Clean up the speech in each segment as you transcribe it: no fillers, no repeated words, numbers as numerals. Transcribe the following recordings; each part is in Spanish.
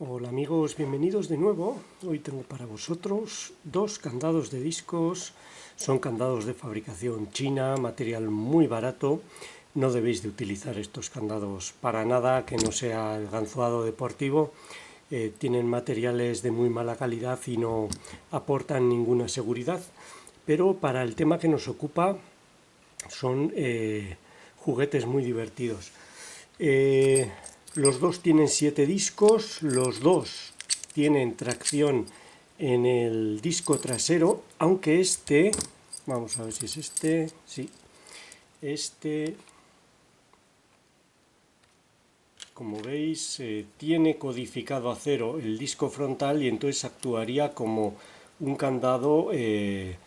Hola amigos, bienvenidos de nuevo. Hoy tengo para vosotros dos candados de discos. Son candados de fabricación china, material muy barato. No debéis de utilizar estos candados para nada que no sea el ganzuado deportivo. Tienen materiales de muy mala calidad y no aportan ninguna seguridad. Pero para el tema que nos ocupa son juguetes muy divertidos. Los dos tienen 7 discos, los dos tienen tracción en el disco trasero, aunque este, vamos a ver si es este, sí, este, como veis, tiene codificado a cero el disco frontal y entonces actuaría como un candado de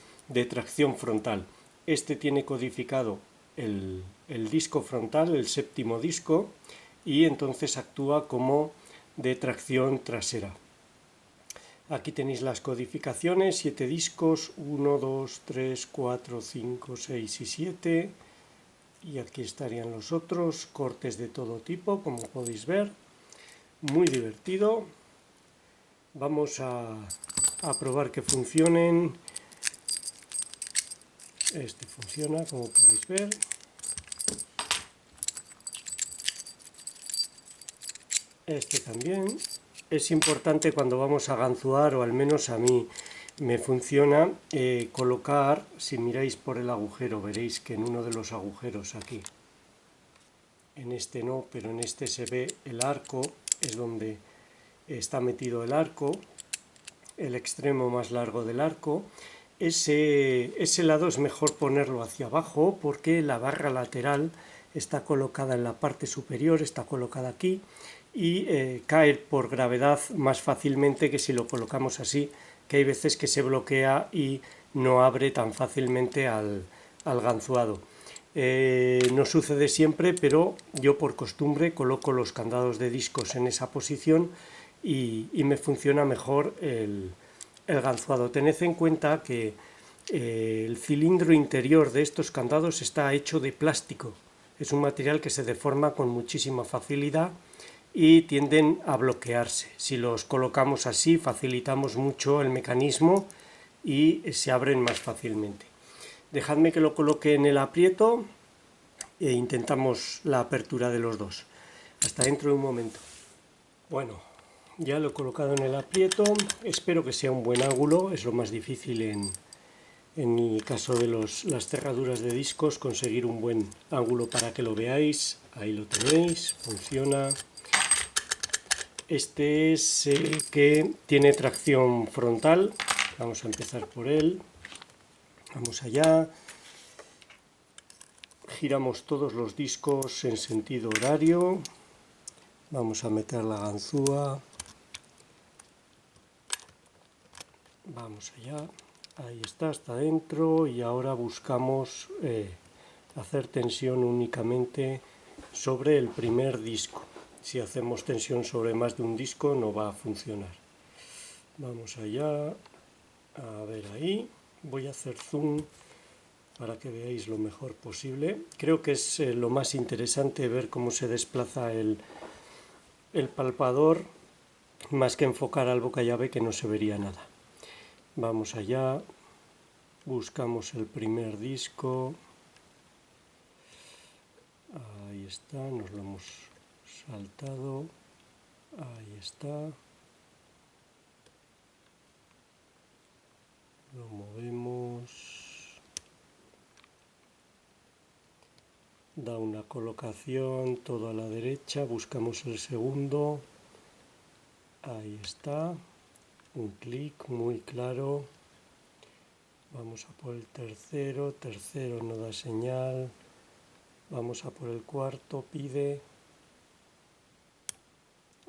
tracción frontal. Este tiene codificado el disco frontal, el séptimo disco, y entonces actúa como de tracción trasera. Aquí tenéis las codificaciones, 7 discos, 1, 2, 3, 4, 5, 6 y 7. Y aquí estarían los otros, cortes de todo tipo, como podéis ver. Muy divertido. Vamos a probar que funcionen. Este funciona, como podéis ver. Este también. Es importante cuando vamos a ganzuar, o al menos a mí me funciona, colocar, si miráis por el agujero, veréis que en uno de los agujeros aquí, en este no, pero en este se ve el arco, es donde está metido el arco, el extremo más largo del arco. Ese lado es mejor ponerlo hacia abajo porque la barra lateral está colocada en la parte superior, está colocada aquí, y cae por gravedad más fácilmente que si lo colocamos así, que hay veces que se bloquea y no abre tan fácilmente al ganzuado. No sucede siempre, pero yo por costumbre coloco los candados de discos en esa posición y me funciona mejor el ganzuado. Tened en cuenta que el cilindro interior de estos candados está hecho de plástico. Es un material que se deforma con muchísima facilidad y tienden a bloquearse. Si los colocamos así, facilitamos mucho el mecanismo y se abren más fácilmente. Dejadme que lo coloque en el aprieto e intentamos la apertura de los dos. Hasta dentro de un momento. Bueno, ya lo he colocado en el aprieto. Espero que sea un buen ángulo. Es lo más difícil en el caso de las cerraduras de discos, conseguir un buen ángulo para que lo veáis. Ahí lo tenéis, funciona. Este es el que tiene tracción frontal. Vamos a empezar por él. Vamos allá. Giramos todos los discos en sentido horario. Vamos a meter la ganzúa. Vamos allá. Ahí está, hasta dentro. Y ahora buscamos hacer tensión únicamente sobre el primer disco. Si hacemos tensión sobre más de un disco no va a funcionar. Vamos allá. A ver ahí. Voy a hacer zoom para que veáis lo mejor posible. Creo que es lo más interesante ver cómo se desplaza el palpador, más que enfocar al boca llave, que no se vería nada. Vamos allá, buscamos el primer disco. Ahí está, nos lo hemos saltado. Ahí está. Lo movemos. Da una colocación, todo a la derecha, buscamos el segundo, ahí está, un clic muy claro. Vamos a por el tercero, tercero no da señal, vamos a por el cuarto, pide,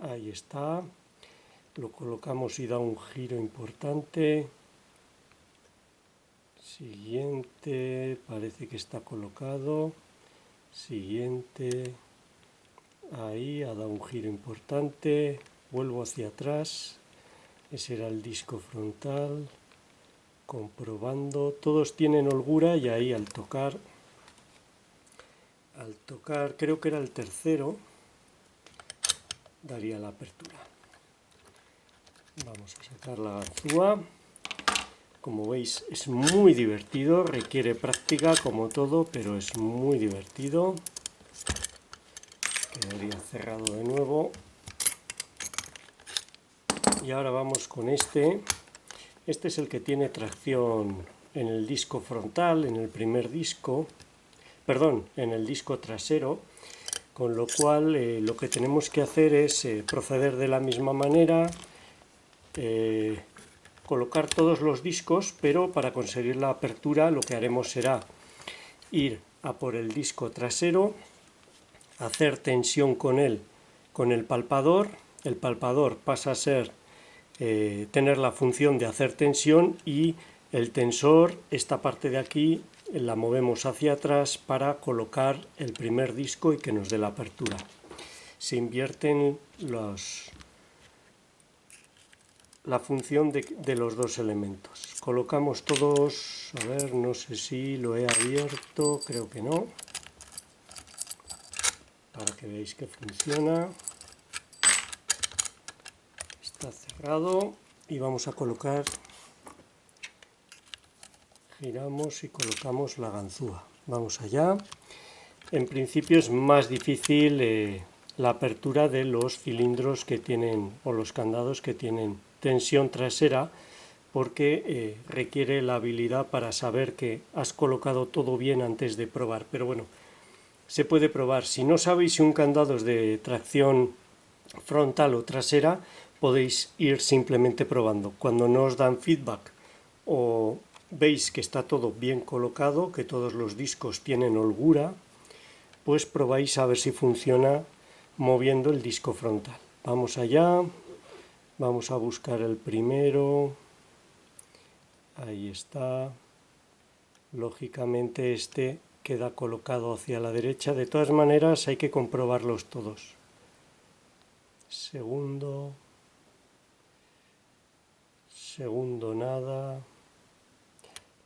ahí está, lo colocamos y da un giro importante. Siguiente, parece que está colocado. Siguiente, ahí ha dado un giro importante, vuelvo hacia atrás, ese era el disco frontal, comprobando, todos tienen holgura y ahí al tocar, creo que era el tercero, daría la apertura. Vamos a sacar la ganzúa. Como veis es muy divertido, requiere práctica como todo, pero es muy divertido. Quedaría cerrado de nuevo. Y ahora vamos con este. Este es el que tiene tracción en el disco frontal, en el primer disco, perdón, en el disco trasero, con lo cual lo que tenemos que hacer es proceder de la misma manera, colocar todos los discos, pero para conseguir la apertura lo que haremos será ir a por el disco trasero, hacer tensión con él con el palpador pasa a ser tener la función de hacer tensión y el tensor, esta parte de aquí, la movemos hacia atrás para colocar el primer disco y que nos dé la apertura. Se invierten la función de los dos elementos. Colocamos todos, a ver, no sé si lo he abierto, creo que no, para que veáis que funciona. Está cerrado y vamos a colocar, giramos y colocamos la ganzúa. Vamos allá. En principio es más difícil la apertura de los cilindros que tienen, o los candados que tienen tensión trasera, porque requiere la habilidad para saber que has colocado todo bien antes de probar. Pero bueno, se puede probar. Si no sabéis si un candado es de tracción frontal o trasera, podéis ir simplemente probando. Cuando no os dan feedback o veis que está todo bien colocado, que todos los discos tienen holgura, pues probáis a ver si funciona moviendo el disco frontal. Vamos allá, vamos a buscar el primero, ahí está, lógicamente este queda colocado hacia la derecha, de todas maneras hay que comprobarlos todos. Segundo nada,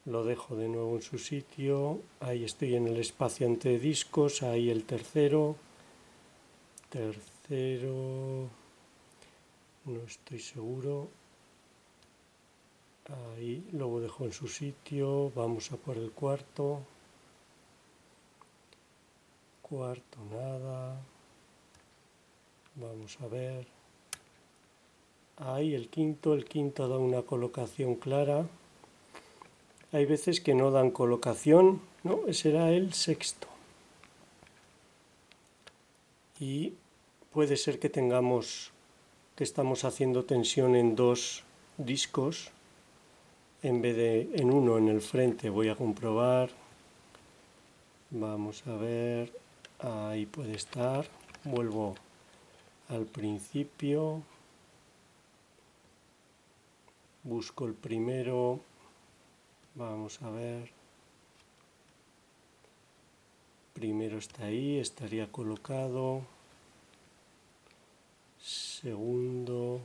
lo dejo de nuevo en su sitio, ahí estoy en el espacio entre discos, ahí el tercero, no estoy seguro, ahí lo dejo en su sitio, vamos a por el cuarto, nada, vamos a ver, ahí el quinto da una colocación clara. Hay veces que no dan colocación, no, será el sexto. Y puede ser que estamos haciendo tensión en dos discos en vez de en uno en el frente. Voy a comprobar. Vamos a ver, ahí puede estar. Vuelvo al principio. Busco el primero. Vamos a ver. Primero está ahí, estaría colocado. Segundo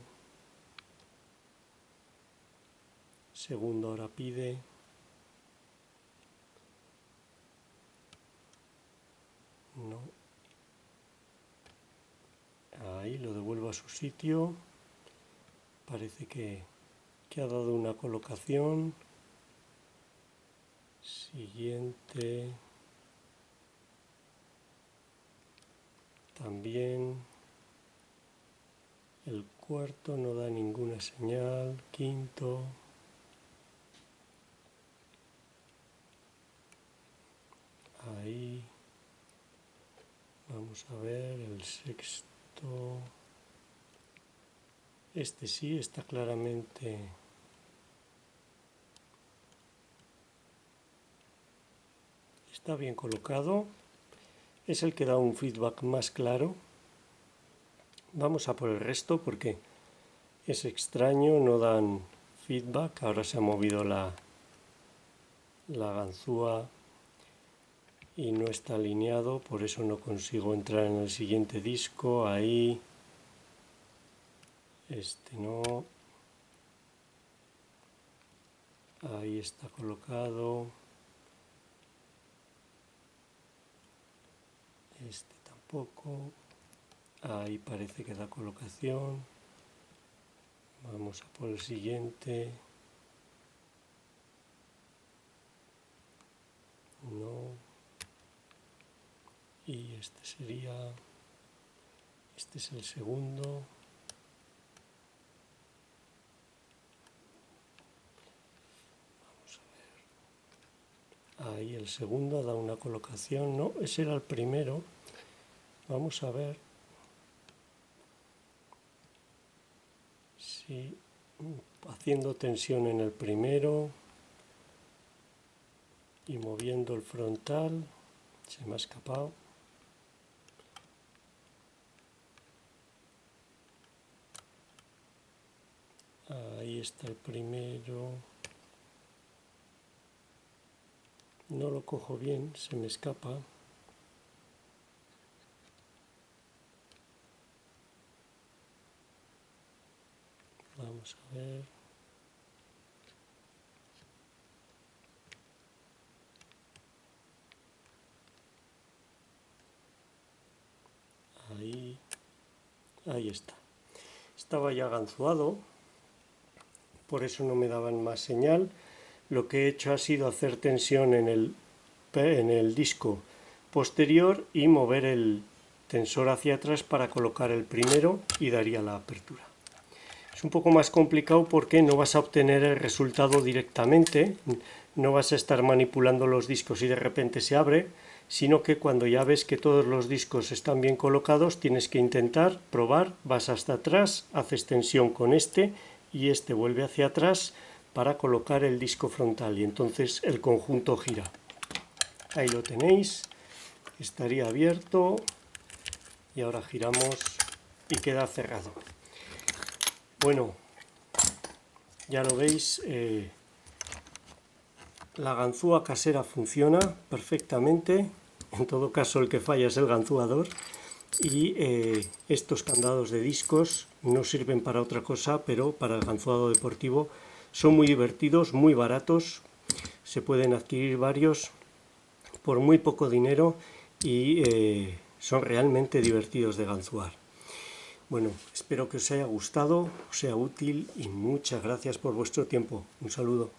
ahora pide. No. Ahí lo devuelvo a su sitio. Parece que ha dado una colocación. Siguiente. También. El cuarto no da ninguna señal. Quinto. Ahí. Vamos a ver el sexto. Este sí está claramente. Está bien colocado. Es el que da un feedback más claro. Vamos a por el resto porque es extraño, no dan feedback. Ahora se ha movido la ganzúa y no está alineado, por eso no consigo entrar en el siguiente disco. Ahí, este no, ahí está colocado, este tampoco, ahí parece que da colocación. Vamos a por el siguiente. No. Y este es el segundo. Ahí el segundo da una colocación, no, ese era el primero. Vamos a ver si haciendo tensión en el primero y moviendo el frontal, se me ha escapado. Ahí está el primero. No lo cojo bien, se me escapa. Vamos a ver. Ahí está. Estaba ya ganzuado, por eso no me daban más señal. Lo que he hecho ha sido hacer tensión en el disco posterior y mover el tensor hacia atrás para colocar el primero y daría la apertura. Es un poco más complicado porque no vas a obtener el resultado directamente, no vas a estar manipulando los discos y de repente se abre, sino que cuando ya ves que todos los discos están bien colocados, tienes que intentar probar, vas hasta atrás, haces tensión con este y este vuelve hacia atrás para colocar el disco frontal y entonces el conjunto gira. Ahí lo tenéis, estaría abierto y ahora giramos y queda cerrado. Bueno, ya lo veis, la ganzúa casera funciona perfectamente, en todo caso el que falla es el ganzúador y estos candados de discos no sirven para otra cosa, pero para el ganzuado deportivo son muy divertidos, muy baratos, se pueden adquirir varios por muy poco dinero y son realmente divertidos de ganzuar. Bueno, espero que os haya gustado, os sea útil y muchas gracias por vuestro tiempo. Un saludo.